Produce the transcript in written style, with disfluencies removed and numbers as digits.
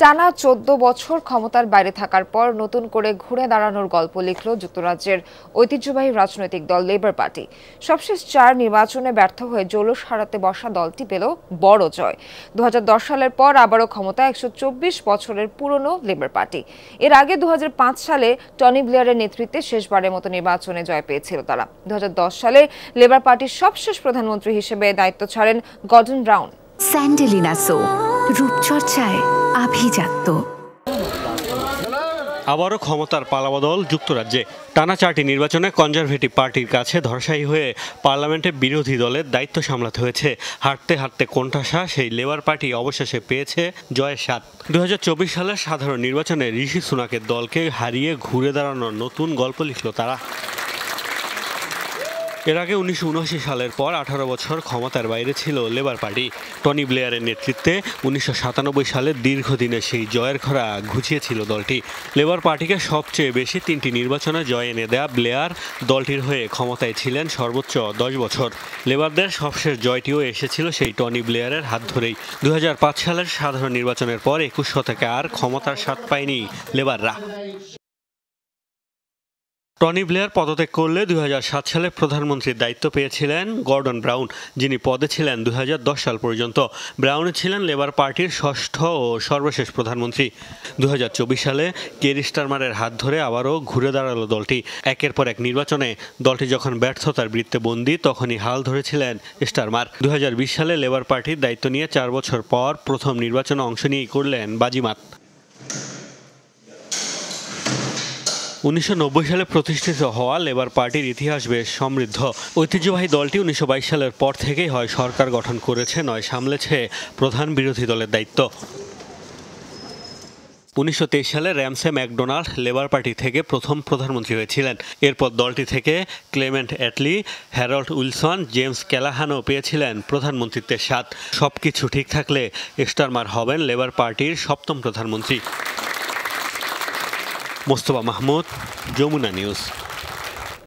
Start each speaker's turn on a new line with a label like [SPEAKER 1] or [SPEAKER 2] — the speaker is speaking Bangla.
[SPEAKER 1] টানা ১৪ বছর ক্ষমতার বাইরে থাকার পর নতুন করে ঘুরে দাঁড়ানোর গল্প লিখল যুক্তরাজ্যের ঐতিহ্যবাহী রাজনৈতিক দল লেবার পার্টি। সবশেষ ৪ নির্বাচনে ব্যর্থ হয়ে জৌলুস হারাতে বসা দলটি পেল বড় জয়। ২০১০ সালের পর আবারও ক্ষমতায় ১২৪ বছরের পুরনো লেবার পার্টি। এর আগে ২০০৫ সালে টনি ব্লেয়ারের নেতৃত্বে শেষবারের মতো নির্বাচনে জয় পেয়েছিল তারা। ২০১০ সালে লেবার পার্টির সবশেষ প্রধানমন্ত্রী হিসেবে দায়িত্ব ছাড়েন গর্ডন ব্রাউন।
[SPEAKER 2] স্যান্ডেলিনা সো, রূপচর্চায় আভিজাত্য।
[SPEAKER 3] আবারও ক্ষমতার পালাবদল যুক্তরাজ্যে। টানা ৪টি নির্বাচনে কনজারভেটিভ পার্টির কাছে ধর্ষায়ী হয়ে পার্লামেন্টে বিরোধী দলের দায়িত্ব সামলাতে হয়েছে। হাঁটতে হাঁটতে কোণঠাসা সেই লেবার পার্টি অবশেষে পেয়েছে জয়ের স্বাদ। ২০২৪ সালের সাধারণ নির্বাচনে ঋষি সুনাকের দলকে হারিয়ে ঘুরে দাঁড়ানোর নতুন গল্প লিখল তারা। এর আগে ১৯৭৯ সালের পর ১৮ বছর ক্ষমতার বাইরে ছিল লেবার পার্টি। টনি ব্লেয়ারের নেতৃত্বে ১৯৯৭ সালে দীর্ঘদিনের সেই জয়ের খরা ঘুচিয়েছিল দলটি। লেবার পার্টিকে সবচেয়ে বেশি ৩টি নির্বাচনে জয় এনে দেয়া ব্লেয়ার দলটির হয়ে ক্ষমতায় ছিলেন সর্বোচ্চ ১০ বছর। লেবারদের সবশেষ জয়টিও এসেছিল সেই টনি ব্লেয়ারের হাত ধরেই। ২০০৫ সালের সাধারণ নির্বাচনের পর ২১ শতকে আর ক্ষমতার স্বাদ পায়নি লেবাররা। টনি ব্লেয়ার পদত্যাগ করলে ২০০৭ সালে প্রধানমন্ত্রীর দায়িত্ব পেয়েছিলেন গর্ডন ব্রাউন, যিনি পদে ছিলেন ২০১০ সাল পর্যন্ত। ব্রাউন ছিলেন লেবার পার্টির ষষ্ঠ ও সর্বশেষ প্রধানমন্ত্রী। ২০২৪ সালে কের স্টারমারের হাত ধরে আবারও ঘুরে দাঁড়ালো দলটি। একের পর এক নির্বাচনে দলটি যখন ব্যর্থতার বৃত্তে বন্দী, তখনই হাল ধরেছিলেন স্টারমার। ২০২০ সালে লেবার পার্টির দায়িত্ব নিয়ে ৪ বছর পর প্রথম নির্বাচনে অংশ নিয়েই করলেন বাজিমাত। ১৯৯০ সালে প্রতিষ্ঠিত হওয়া লেবার পার্টির ইতিহাস বেশ সমৃদ্ধ। ঐতিহ্যবাহী দলটি ১৯২২ সালের পর থেকেই হয় সরকার গঠন করেছে, নয় সামলেছে প্রধান বিরোধী দলের দায়িত্ব। ১৯২৩ সালে র্যামসে ম্যাকডোনাল্ড লেবার পার্টি থেকে প্রথম প্রধানমন্ত্রী হয়েছিলেন। এরপর দলটি থেকে Clement Attlee, Harold Wilson, James ক্যালাহানও পেয়েছিলেন প্রধানমন্ত্রিত্বের স্বাদ। সবকিছু ঠিক থাকলে স্টারমার হবেন লেবার পার্টির ৭ম প্রধানমন্ত্রী। মোস্তফা মাহমুদ, যমুনা নিউজ।